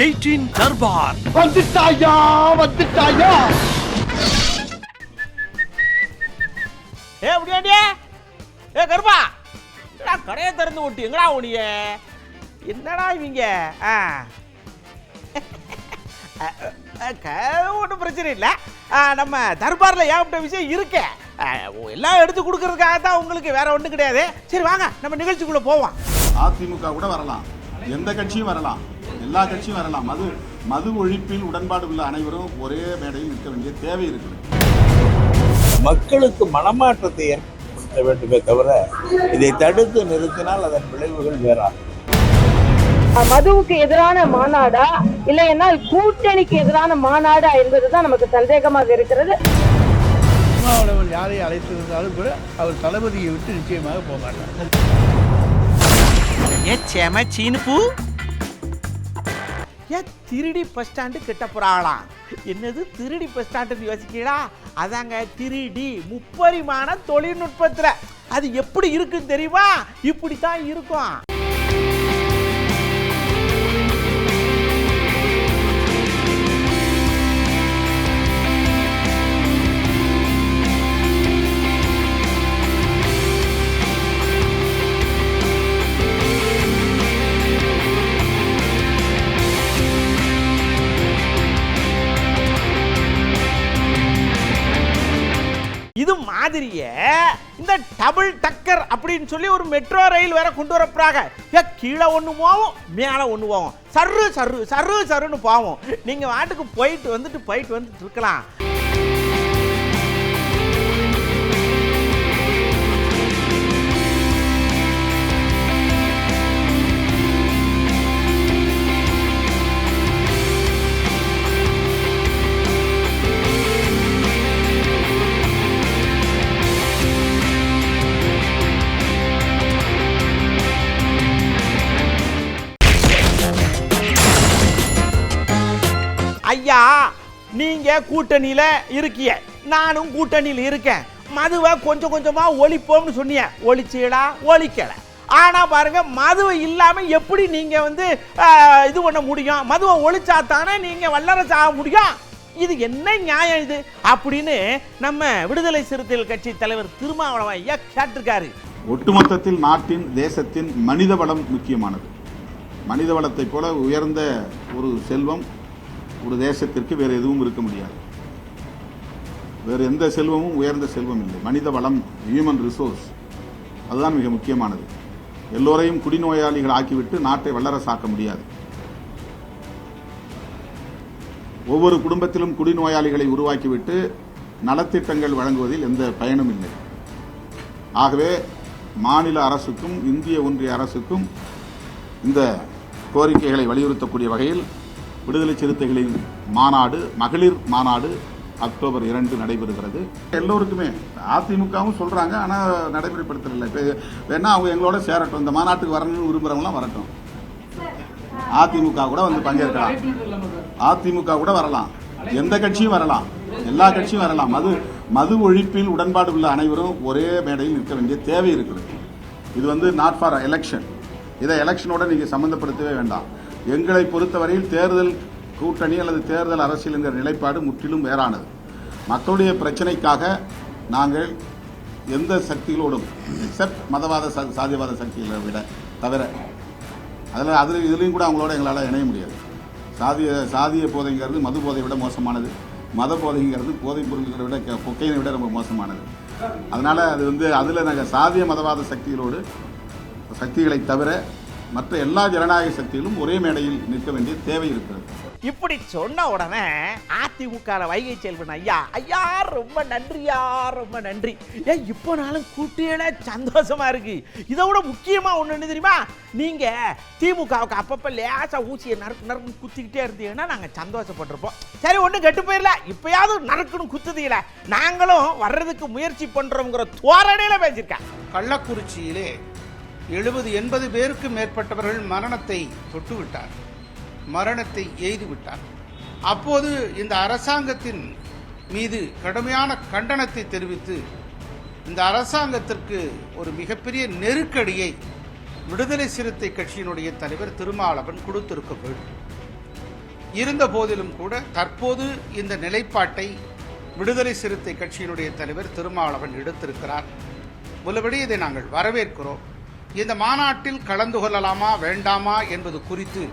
18 தர்பார் வந்துட்டாயா. அப்படியே கருப்பா கடையை திறந்து விட்டு எங்கடா ஓடிய என்னடா இவங்க ஒன்றும் பிரச்சனை இல்லை. நம்ம தர்பாரில் ஏகப்பட்ட விஷயம் இருக்கு, எல்லாம் எடுத்து கொடுக்கறதுக்காக தான் உங்களுக்கு, வேற ஒன்றும் கிடையாது. சரி வாங்க நம்ம நிகழ்ச்சிக்குள்ள போவோம். அதிமுக கூட வரலாம், எந்த கட்சியும் வரலாம், எல்லா கட்சியும் வரலாம். மது ஒழிப்பில் உடன்பாடு உள்ள அனைவரும் ஒரே மேடையில் நிற்க வேண்டிய தேவை இருக்குது. மக்களுக்கு மனமாற்றத்தை ஏற்படுத்த வேண்டுமே தவிர இதை தடுத்து நிறுத்தினால் அதன் விளைவுகள் வேறாகும். மதுவுக்கு எதிரான மாநாடா இல்லை என்றால் கூட்டணிக்கு எதிரான மாநாடா என்பதுதான் நமக்கு சந்தேகமாக இருக்கிறது. யாரை அழைத்திருந்தாலும் கூட அவர் தளபதியை விட்டு நிச்சயமாக போக மாட்டார். திருடி பஸ் ஸ்டாண்டு கிட்ட போறாங்களாம். என்னது திருடி பஸ் ஸ்டாண்டு யோசிக்கிறா? அதாங்க திருடி முப்பரிமாண தொழில்நுட்பத்துல. அது எப்படி இருக்குன்னு தெரியுமா? இப்படித்தான் இருக்கும். இது மாதிரியே இந்த டபுள் டக்கர் அப்படின்னு சொல்லி ஒரு மெட்ரோ ரயில் வேற கொண்டு வரப்போறாங்க. கீழே ஒன்று போவோம், மேலே ஒன்று போவோம், சர்ரு சர்ரு சர்ரு சர்ருன்னு போவோம். நீங்க வாட்டுக்கு போயிட்டு வந்துட்டு இருக்கலாம். ஐயா, நீங்க கூட்டணியில இருக்கிய, நானும் கூட்டணியில் இருக்கேன். மதுவை கொஞ்சம் கொஞ்சமா ஒழிப்போம்னு சொன்னீங்க, ஒழிச்சீடா? ஒழிக்கல. ஆனா பாருங்க, மதுவை இல்லாம எப்படி நீங்க இது பண்ண முடியும்? மதுவை ஒழிச்சா தானே நீங்க வல்லரசு ஆக முடியும். இது என்ன நியாயம் இது அப்படின்னு நம்ம விடுதலை சிறுத்தைகள் கட்சி தலைவர் திருமாவளவன் ஐயா கேட்டிருக்காரு. ஒட்டுமொத்தத்தில் நாட்டின் தேசத்தின் மனித வளம் முக்கியமானது. மனித வளத்தை போல உயர்ந்த ஒரு செல்வம் ஒரு தேசத்திற்கு வேறு எதுவும் இருக்க முடியாது. வேறு எந்த செல்வமும் உயர்ந்த செல்வம் இல்லை. மனித வளம், ஹியூமன் ரிசோர்ஸ், அதுதான் மிக முக்கியமானது. எல்லோரையும் குடிநோயாளிகள் ஆக்கிவிட்டு நாட்டை வல்லரசாக்க முடியாது. ஒவ்வொரு குடும்பத்திலும் குடிநோயாளிகளை உருவாக்கிவிட்டு நலத்திட்டங்கள் வழங்குவதில் எந்த பயனும் இல்லை. ஆகவே மாநில அரசுக்கும் இந்திய ஒன்றிய அரசுக்கும் இந்த கோரிக்கைகளை வலியுறுத்தக்கூடிய வகையில் விடுதலை சிறுத்தைகளின் மாநாடு, மகளிர் மாநாடு அக்டோபர் 2 நடைபெறுகிறது. எல்லோருக்குமே அதிமுகவும் சொல்றாங்க, ஆனால் நடைமுறைப்படுத்தல. இப்போ வேணா அவங்க எங்களோட சேரட்டும், இந்த மாநாட்டுக்கு வரணும்னு விரும்புறவங்களாம் வரட்டும். அதிமுக கூட வந்து பங்கேற்கலாம், அதிமுக கூட வரலாம், எந்த கட்சியும் வரலாம், எல்லா கட்சியும் வரலாம். மது ஒழிப்பில் உடன்பாடு உள்ள அனைவரும் ஒரே மேடையில் நிற்க வேண்டிய தேவை இருக்குது. இது நாட் ஃபார் எலெக்ஷன். இதை எலெக்ஷனோட நீங்க சம்பந்தப்படுத்தவே வேண்டாம். எங்களை பொறுத்தவரையில் தேர்தல் கூட்டணி அல்லது தேர்தல் அரசியல் என்கிற நிலைப்பாடு முற்றிலும் வேறானது. மக்களுடைய பிரச்சனைக்காக நாங்கள் எந்த சக்திகளோடும் எக்ஸப்ட் மதவாத சாதியவாத சக்திகளை விட தவிர இதுலேயும் கூட அவங்களோட எங்களால் இணைய முடியாது. சாதிய போதைங்கிறது மது போதையை விட மோசமானது, மத போதைங்கிறது போதைப் பொருட்களை விட கொக்கையினை விட ரொம்ப மோசமானது. அதனால் அதில் நாங்கள் சாதிய மதவாத சக்திகளை தவிர மற்ற எல்லா ஜனநாயக சக்திகளும் ஒரே மேடையில் நிற்க வேண்டிய தேவை இருக்கிறது. இப்படி சொன்ன உடனே அதிமுக வைகை செல்வன் ஐயா ரொம்ப நன்றியா, ரொம்ப நன்றி. இப்போ நாளும் கூட்டியல சந்தோஷமா இருக்கு. இதை விட முக்கியமா ஒண்ணு தெரியுமா? நீங்க திமுகவுக்கு அப்பப்ப லேசா ஊசியை நறுக்கு குத்திக்கிட்டே இருந்தீங்கன்னா நாங்க சந்தோஷப்பட்டிருப்போம். சரி, ஒன்றும் கெட்டு போயிடல, இப்பயாவது நறுக்குன்னு குத்துதீங்கள, நாங்களும் வர்றதுக்கு முயற்சி பண்றோங்கிற தோரணையில பேசியிருக்கேன். கள்ளக்குறிச்சியிலே 70-80 பேருக்கு மேற்பட்டவர்கள் மரணத்தை தொட்டுவிட்டார், மரணத்தை எய்துவிட்டார். அப்போது இந்த அரசாங்கத்தின் மீது கடுமையான கண்டனத்தை தெரிவித்து இந்த அரசாங்கத்திற்கு ஒரு மிகப்பெரிய நெருக்கடியை விடுதலை சிறுத்தை கட்சியினுடைய தலைவர் திருமாவளவன் கொடுத்திருக்க வேண்டும். இருந்த போதிலும் கூட தற்போது இந்த நிலைப்பாட்டை விடுதலை சிறுத்தை கட்சியினுடைய தலைவர் திருமாவளவன் எடுத்திருக்கிறார். உள்ளபடி இதை நாங்கள் வரவேற்கிறோம். இந்த மாநாட்டில் கலந்து கொள்ளலாமா வேண்டாமா என்பது குறித்து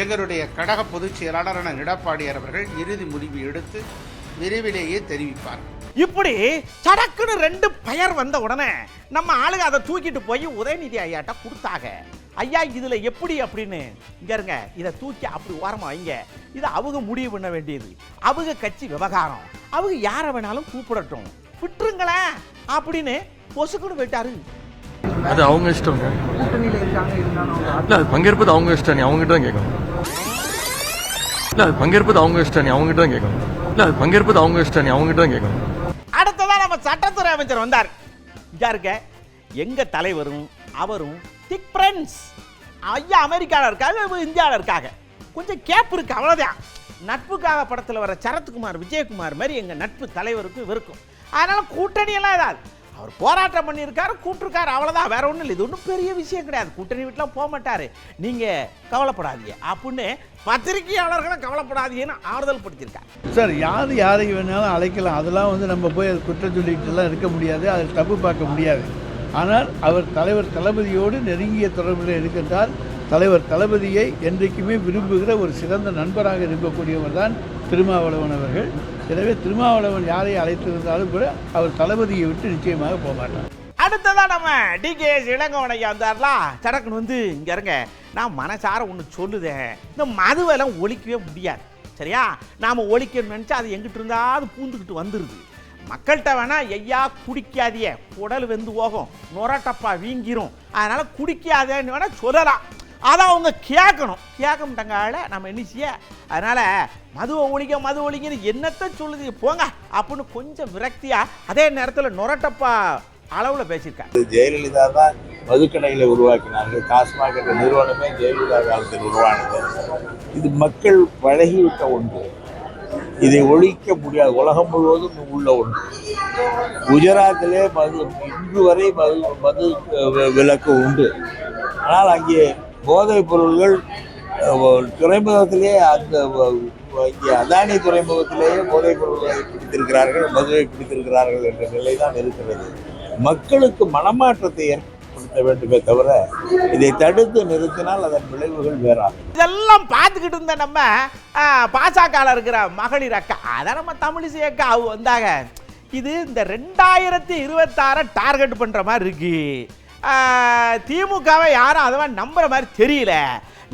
எங்களுடைய கழக பொதுச் செயலாளரான எடப்பாடியார் அவர்கள் இறுதி முடிவு எடுத்து விரைவிலேயே தெரிவிப்பார். இப்படி சடக்குன்னு 2 பெயர் வந்த உடனே நம்ம ஆளுங்க அதை தூக்கிட்டு போய் உதயநிதி ஐயாட்ட கொடுத்தாங்க. ஐயா இதுல எப்படி அப்படின்னு இங்க இருங்க, இதை தூக்கி அப்படி ஓரமா வைங்க, இதை அவங்க முடிவு பண்ண வேண்டியது, அவங்க கட்சி விவகாரம், அவங்க யாரை வேணாலும் கூப்பிடட்டும், விட்டுருங்களேன் அப்படின்னு பொசுக்குன்னு போயிட்டாரு. அது அவங்க இஷ்டம். இல்ல அது பங்கேற்பது அவங்க இஷ்டம், நீ அவங்ககிட்ட தான் கேட்கணும். இல்ல அது பங்கேற்பது அவங்க இஷ்டம், நீ அவங்ககிட்ட தான் கேட்கணும். இல்ல அது பங்கேற்பது அவங்க இஷ்டம், நீ அவங்ககிட்ட தான் கேட்கணும். அடுத்ததான் நம்ம சட்டத்துறை அமைச்சர் வந்தார். இங்க இருக்க எங்க தலைவரும் அவரும் திக் ஃப்ரெண்ட்ஸ். ஐயா அமெரிக்காவில் இருக்காங்க, இந்தியாவில் இருக்காங்க, கொஞ்சம் கேப் இருக்கு, அவ்வளோதான். நட்புக்காக படத்தில் வர சரத்குமார் விஜயகுமார் மாதிரி எங்கள் நட்பு தலைவருக்கும் இவருக்கும். அதனால கூட்டணியெல்லாம் ஏதாவது அவர் போராட்டம் பண்ணியிருக்காரு, கூப்பிட்டுருக்காரு, அவ்வளோதான், வேற ஒன்றும் இல்லை. இது ஒன்றும் பெரிய விஷயம் கிடையாது. கூட்டணி வீட்டில் போக மாட்டார், நீங்கள் கவலைப்படாதீங்க அப்படின்னு பத்திரிகையாளர்களும் கவலைப்படாதீங்கன்னு ஆறுதல் படுத்தியிருக்காரு. சார் யாரை வேணாலும் அழைக்கலாம், அதெல்லாம் வந்து நம்ம போய் அது குற்றம் சொல்லிட்டுலாம் இருக்க முடியாது, அதில் தப்பு பார்க்க முடியாது. ஆனால் அவர் தலைவர் தளபதியோடு நெருங்கிய தொடர்பில் இருக்கின்றார். தலைவர் தளபதியை என்றைக்குமே விரும்புகிற ஒரு சிறந்த நண்பராக இருக்கக்கூடியவர் தான் திருமாவளவன் அவர்கள். எனவே திருமாவளவன் யாரை அழைத்திருந்தாலும் கூட அவர் தளபதியை விட்டு நிச்சயமாக போக மாட்டார். அடுத்ததான் நம்ம டிகேஎஸ் இளங்கோவன் ஐயா வந்தார்லா. சடக்குன்னு வந்து இங்கே இருங்க, நான் மனசார ஒன்று சொல்லுதேன், இந்த மதுவெல்லாம் ஒழிக்கவே முடியாது, சரியா? நாம் ஒழிக்கணும்னு நினச்சா அது எங்கிட்ட இருந்தால் பூந்துக்கிட்டு வந்துடுது. மக்கள்கிட்ட வேணா ஐயா குடிக்காதிய, குடல் வெந்து போகும், நொரட்டப்பா வீங்கிரும், அதனால குடிக்காதேன்னு வேணா சொல்லலாம். அதை அவங்க கேட்கணும், கேட்க மாட்டாங்க நம்ம என்ன. அதனால மது ஒழிங்கன்னு என்னத்தை சொல்லுது போங்க அப்படின்னு கொஞ்சம் விரக்தியா அதே நேரத்தில் நொரட்டப்பா அளவில் பேசியிருக்காங்க. ஜெயலலிதா தான் மதுக்கடைகளை உருவாக்கினார்கள். டாஸ்மாக் என்ற நிறுவனமே ஜெயலலிதா காலத்தில் உருவானது. இது மக்கள் பழகிவிட்ட ஒன்று, இதை ஒழிக்க முடியாது. உலகம் முழுவதும் உள்ள ஒன்று. குஜராத்திலே இன்று வரை மது விலக்கு உண்டு. ஆனால் அங்கே போதைப் பொருள்கள் துறைமுகத்திலே, இங்கே அதானி துறைமுகத்திலேயே போதைப் பொருள்களை பிடித்திருக்கிறார்கள், மதுவை பிடித்திருக்கிறார்கள் என்ற நிலை தான் இருக்கிறது. மக்களுக்கு மனமாற்றத்தை ஏற்படுத்த வேண்டுமே தவிர இதை தடுத்து நிறுத்தினால் அதன் விளைவுகள் வேறாகும். இதெல்லாம் பார்த்துக்கிட்டு இருந்த நம்ம பாசகல இருக்கிற மகளிர் அக்கா, அதை நம்ம தமிழிசை அக்கா அவங்க வந்தாங்க. இது இந்த 2026 டார்கெட் பண்ணுற மாதிரி இருக்கு. திமுகவை யாரும் அதை நம்புற மாதிரி தெரியல.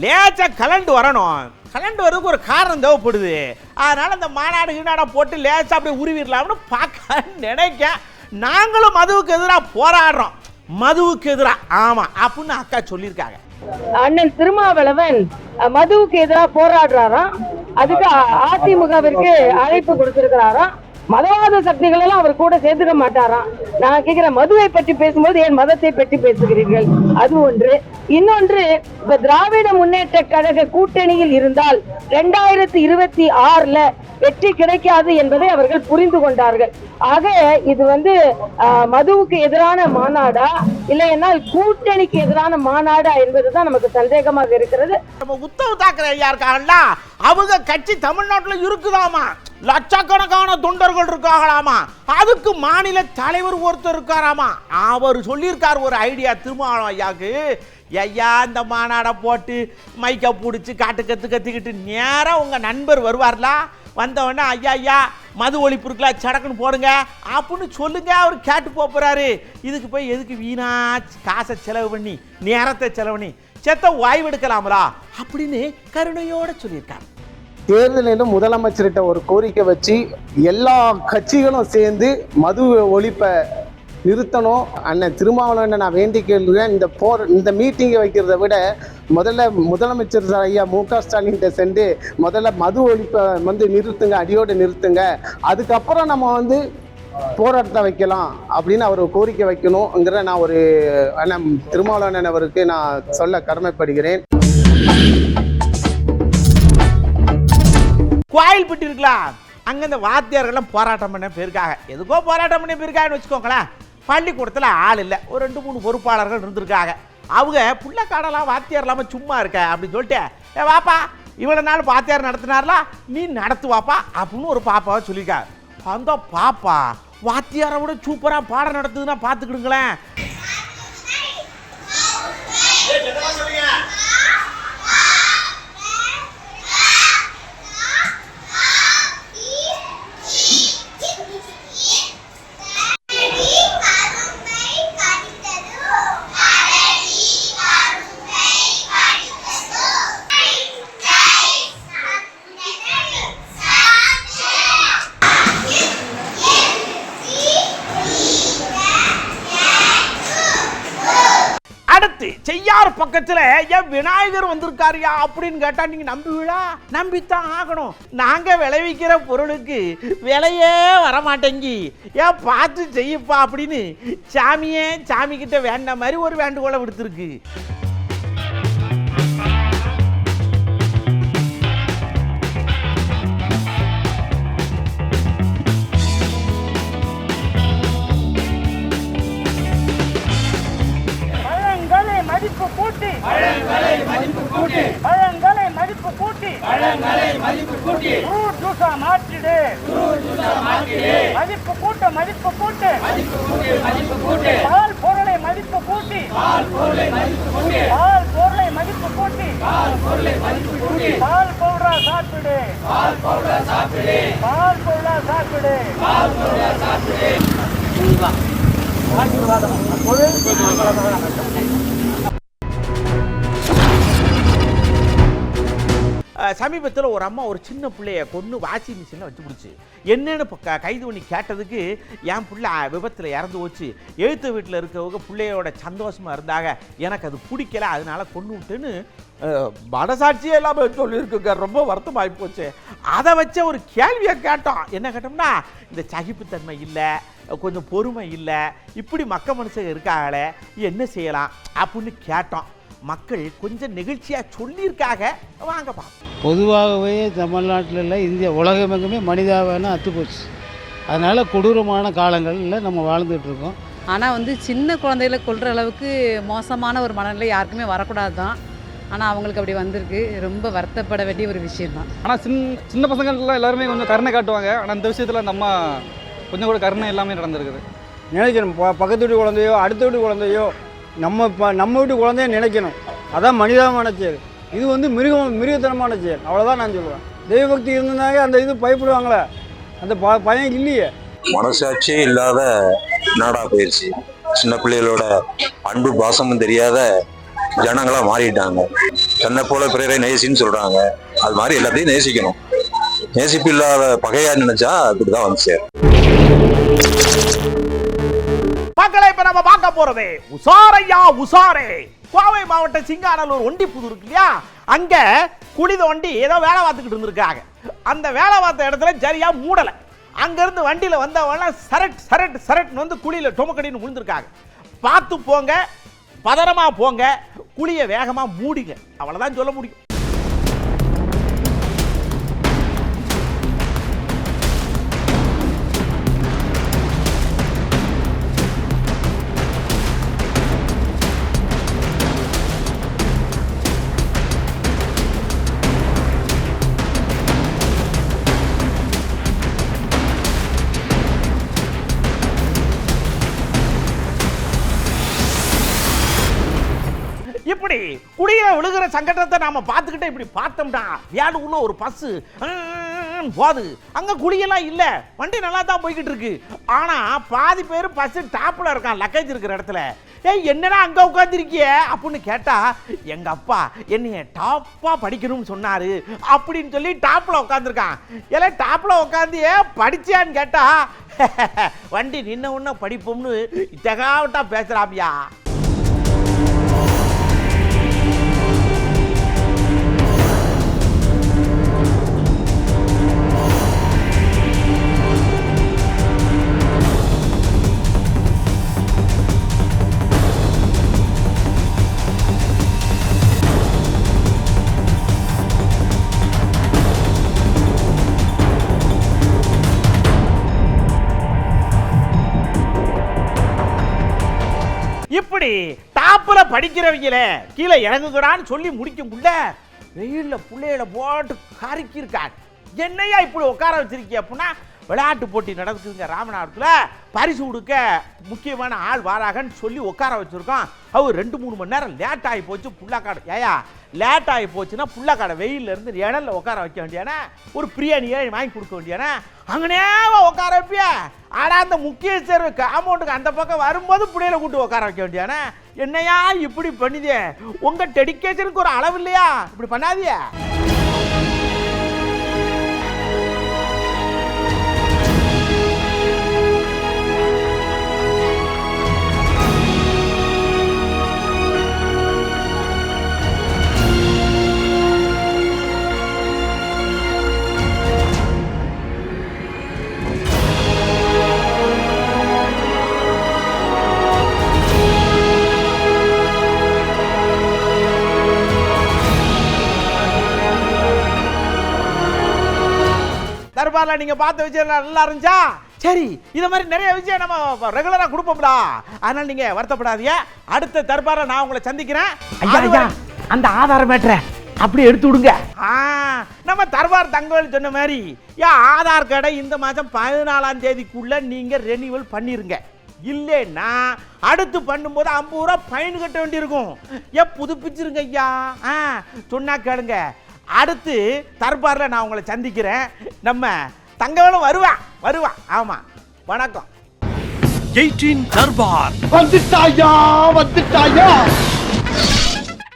லேச்சா கலண்டு வரணும், கலண்டு வரதுக்கு ஒரு காரணம் தேவைப்படுது. அதனால இந்த மாநாடு போட்டு லேச்சா அப்படியே உருவிடலாம்னு பார்க்க நினைக்க. நாங்களும் மதுவுக்கு எதிராக போராடுறோம், மதுவுக்கு எதிராக ஆமா அப்படின்னு அக்கா சொல்லியிருக்காங்க. அண்ணன் திருமாவளவன் மதுவுக்கு எதிராக போராடுறாராம், அதுக்கு அதிமுகவிற்கு அழைப்பு கொடுத்திருக்கிறாராம். மதவாத சக்திகள் எல்லாம் அவர் கூட சேர்த்துக்க மாட்டாராம். நான் கேட்கிறேன், மதுவை பற்றி பேசும்போது ஏன் மதத்தை பற்றி பேசுகிறீர்கள்? அது ஒன்று. இன்னொன்று, இப்ப திராவிட முன்னேற்ற கழக கூட்டணியில் இருந்தால் 2026 வெற்றி கிடைக்காது என்பதை அவர்கள் புரிந்து கொண்டார்கள். ஆக இது வந்து மதுவுக்கு எதிரான மாநாடா இல்லை என்றால் கூட்டணிக்கு எதிரான மாநாடா என்பதுதான் நமக்கு சந்தேகமாக இருக்கிறது. நம்ம உத்தவ் தாக்கரே ஐயா இருக்காங்கல்ல, அவங்க கட்சி தமிழ்நாட்டில் இருக்குதாமா, லட்சக்கணக்கான தொண்டர்கள் இருக்காங்களாமா, அதுக்கு மாநில தலைவர் ஒருத்தர் இருக்காராமா. அவர் சொல்லியிருக்கார் ஒரு ஐடியா திருமாவளவன் ஐயாவுக்கு. ஐயா இந்த மாநாடை போட்டு மைக்கை பிடிச்சி கத்திக்கிட்டு நேராக உங்கள் நண்பர் வருவார்ல, வந்தவொடனே ஐயா மது ஒழிப்பு இருக்கலாம் சடக்குன்னு போடுங்க அப்படின்னு சொல்லுங்க. அவர் கேட்டு போறாரு. இதுக்கு போய் எதுக்கு வீணா காசை செலவு பண்ணி நேரத்தை செலவு பண்ணி செத்த வாய்வெடுக்கலாமலா அப்படின்னு கருணையோட சொல்லியிருக்காரு. தேர்தலிலும் முதலமைச்சர்கிட்ட ஒரு கோரிக்கை வச்சு எல்லா கட்சிகளும் சேர்ந்து மது ஒழிப்பை நிறுத்தணும். அண்ணன் திருமாவளவனை நான் வேண்டி கேள்றேன். இந்த மீட்டிங்கை வைக்கிறத விட முதல்ல முதலமைச்சர் ஐயா மு.க. ஸ்டாலின்கிட்ட சென்று முதல்ல மது ஒழிப்பை நிறுத்துங்க, அடியோடு நிறுத்துங்க, அதுக்கப்புறம் நம்ம போராட்டத்தை வைக்கலாம் அப்படின்னு அவர் கோரிக்கை வைக்கணுங்கிற நான் ஒரு அண்ணன் திருமாவளவன் அவருக்கு நான் சொல்ல கடமைப்படுகிறேன். கோயில்பட்டி இருக்கலாம், அங்கே இந்த வாத்தியார்கள்லாம் போராட்டம் பண்ண போயிருக்காங்க. எதுக்கோ போராட்டம் பண்ண போயிருக்காங்கன்னு வச்சுக்கோங்களேன். பள்ளிக்கூடத்தில் ஆள் இல்லை, ஒரு 2-3 பொறுப்பாளர்கள் இருந்திருக்காங்க. அவங்க புள்ளக்காடெல்லாம் வாத்தியார் இல்லாமல் சும்மா இருக்க அப்படின்னு சொல்லிட்டு, வாப்பா இவ்வளவு நாள் பாத்தியார் நடத்தினார்ல, நீ நடத்துவாப்பா அப்படின்னு ஒரு பாப்பாவை சொல்லியிருக்காரு. அந்த பாப்பா வாத்தியாரை விட சூப்பரா பாடம் நடத்துதுன்னா பாத்துக்கிடுங்களேன். அடுத்து செய்யார் பக்கத்துல என் விநாயகர் வந்திருக்காருயா அப்படின்னு கேட்டா நீங்க நம்புவீங்களா? நம்பித்தான் ஆகணும். நாங்க விளைவிக்கிற பொருளுக்கு விலையே வரமாட்டேங்கி, ஏன் பார்த்து செய்யப்பா அப்படின்னு சாமியே சாமி கிட்ட வேண்ட மாதிரி ஒரு வேண்டுகோளை விடுத்திருக்கு. மதிப்பு கூட்டி பழங்களை மதிப்பு கூட்டி பழங்களை மதிப்பு கூட்டி பழங்களை மதிப்பு கூட்டி ஃப்ரூட் ஜூஸா மாற்றிடு ஃப்ரூட் ஜூஸா மாற்றிடு மதிப்பு கூட்ட மதிப்பு கூட்டு மதிப்பு கூட்டி மதிப்பு கூட்டி பால் பொருளை மதிப்பு கூட்டி பால் பொருளை மதிப்பு கூட்டி பால் பொருளை மதிப்பு கூட்டி பால் பொருளை மதிப்பு கூட்டி பால் பவுடரா சாப்பிடு பால் பவுடரா சாப்பிடு பால் பவுடரா சாப்பிடு பால் பவுடரா சாப்பிடு. சமீபத்தில் ஒரு அம்மா ஒரு சின்ன பிள்ளைய கொண்டு வாஷிங் மிஷினில் வச்சு பிடிச்சி என்னன்னு கைது பண்ணி கேட்டதுக்கு என் பிள்ளை விபத்தில் இறந்து போச்சு, எழுத்து வீட்டில் இருக்கவங்க பிள்ளையோட சந்தோஷமாக இருந்தாங்க, எனக்கு அது பிடிக்கல அதனால கொண்டு விட்டுன்னு மனசாட்சியே எல்லாமே சொல்லியிருக்குங்க. ரொம்ப வருத்தம் ஆகி போச்சு. அதை வச்ச ஒரு கேள்வியை கேட்டோம். என்ன கேட்டோம்னா, இந்த சகிப்புத்தன்மை இல்லை, கொஞ்சம் பொறுமை இல்லை, இப்படி மனுஷங்க இருக்காங்களே என்ன செய்யலாம் அப்படின்னு கேட்டோம். மக்கள் கொஞ்சம் நிகழ்ச்சியாக சொல்லியிருக்காங்க, வாங்கப்பா. பொதுவாகவே தமிழ்நாட்டில் இல்லை, இந்தியா உலகமெங்குமே மனிதாபனம் அத்துப்போச்சு. அதனால் கொடூரமான காலங்களில் நம்ம வாழ்ந்துட்டு இருக்கோம். ஆனால் சின்ன குழந்தைகளை கொல்ற அளவுக்கு மோசமான ஒரு மனநிலை யாருக்குமே வரக்கூடாது தான். ஆனால் அவங்களுக்கு அப்படி வந்திருக்கு. ரொம்ப வருத்தப்பட வேண்டிய ஒரு விஷயம் தான். ஆனால் சின்ன பசங்களுக்குலாம் எல்லாருமே கொஞ்சம் கருணை காட்டுவாங்க. ஆனால் இந்த விஷயத்தில் அந்த அம்மா கொஞ்சம் கூட கருணை எல்லாமே நடந்திருக்குது. நினைக்கணும், பக்கத்து வீட்டு குழந்தையோ அடுத்த வீட்டு குழந்தையோ நம்ம வீட்டு குழந்தைய நினைக்கணும். அதான் மனிதாபமான செயல். இது மிருகத்தனமான செயல். அவ்வளோதான் நான் சொல்லுவேன். தெய்வபக்தி இருந்தாங்க அந்த இது பயப்படுவாங்களே, அந்த பயம் இல்லையே. மனசாட்சியே இல்லாத நாடா போயிடுச்சு. சின்ன பிள்ளைகளோட அன்பு பாசமும் தெரியாத ஜனங்களா மாறிட்டாங்க. தன்னை போல பிறரை நேசின்னு சொல்றாங்க. அது மாதிரி எல்லாத்தையும் நேசிக்கணும். நேசிப்பு இல்லாத பகையா நினைச்சா அப்படிதான் வந்து சேரும். மக்களை இப்ப நம்ம பார்க்க போறது உசாரையா உசாரே. கோவை மாவட்ட சிங்காநல்லூர் ஒண்டிப்புது இருக்கு இல்லையா, அங்க குளித வண்டி ஏதோ வேலை பார்த்துக்கிட்டு இருந்திருக்காங்க. அந்த வேலை பார்த்த இடத்துல சரியா மூடலை. அங்கிருந்து வண்டியில வந்தவங்க சரட் சரட் சரட்னு வந்து குழியில டொமக்கடின்னு விழுந்திருக்காங்க. பார்த்து போங்க, பதறமா போங்க, குழிய வேகமா மூடிங்க, அவ்வளவுதான் சொல்ல முடியும். இப்படி குடியில விழுகிற சங்கடத்தை நாம பார்த்துக்கிட்டே இப்படி பார்த்தோம்னா வியாடுக்குள்ள ஒரு பஸ் போது, அங்க குடியெல்லாம் இல்ல, வண்டி நல்லா தான் போய்கிட்டு இருக்கு. ஆனா பாதி பேர் பஸ் டாப்ல இருக்கான், லக்கேஜ் இருக்கிற இடத்துல. ஏய் என்னடா அங்க உட்காந்துருக்கிய அப்படின்னு கேட்டா, எங்க அப்பா என்னைய டாப்பா படிக்கணும்னு சொன்னாரு அப்படின்னு சொல்லி டாப்ல உட்காந்துருக்கான். ஏல டாப்ல உட்காந்து படிச்சியான்னு கேட்டா, வண்டி நின்ன உடனே படிப்போம்னு தகாவட்டா பேசுறாப்பியா. இப்படி டாப்ல படிக்கிறவங்கள கீழே இறங்குகிறான்னு சொல்லி முடிக்குள்ள வெயிலில் பிள்ளைகளை போட்டு கருக்கியிருக்கான். என்னையா இப்படி உட்கார வச்சிருக்கீங்க அப்படின்னா, விளையாட்டு போட்டி நடக்குதுங்க ராமநாதத்தில், பரிசு கொடுக்க முக்கியமான ஆள் வாராகன்னு சொல்லி உட்கார வச்சுருக்கோம். அவர் 2-3 மணி நேரம் லேட் ஆகி போச்சு. புள்ளக்காடை ஏயா லேட் ஆகி போச்சுன்னா புள்ளக்காடை வெயிலிருந்து இணலில் உட்கார வைக்க வேண்டியானே, ஒரு பிரியாணியை வாங்கி கொடுக்க வேண்டியானே, அங்கனேவா உட்கார வைப்பிய. ஆனால் அந்த முக்கியஸ்தர் காம்பவுண்டுக்கு அந்த பக்கம் வரும்போது பிள்ளையில கூட்டு உட்கார வைக்க வேண்டியானே. என்னையா இப்படி பண்ணிதே, உங்கள் டெடிக்கேஷனுக்கு ஒரு அளவு இல்லையா? இப்படி பண்ணாதியா. தர்பார்ல நீங்க பார்த்த விஷயம் நல்லா இருந்துச்சா? சரி, இத மாதிரி நிறைய விஷயம் நம்ம ரெகுலரா கொடுப்போம்டா. அதனால நீங்க வருத்தப்படாதீங்க. அடுத்த தர்பார்ல நான் உங்களை சந்திக்கிறேன். ஐயா அந்த ஆதார மேட்டரை அப்படியே எடுத்து விடுங்க. நம்ம தர்பார் தங்கவேல் சொன்ன மாதிரி ஆதார் கார்டை இந்த மாதம் 14ஆம் தேதிக்குள்ள நீங்க ரெனியூவல் பண்ணிருங்க. இல்லைன்னா அடுத்து பண்ணும்போது 50 ரூபா ஃபைன் கட்ட வேண்டியிருக்கும். புதுப்பிச்சிருங்க ஐயா. சொன்னா கேளுங்க. அடுத்து தர்பாரில் நான் உங்களை சந்திக்கிறேன். நம்ம தங்கவேலும் வருவா. ஆமா, வணக்கம். 18 தர்பார் வந்துட்டாயா.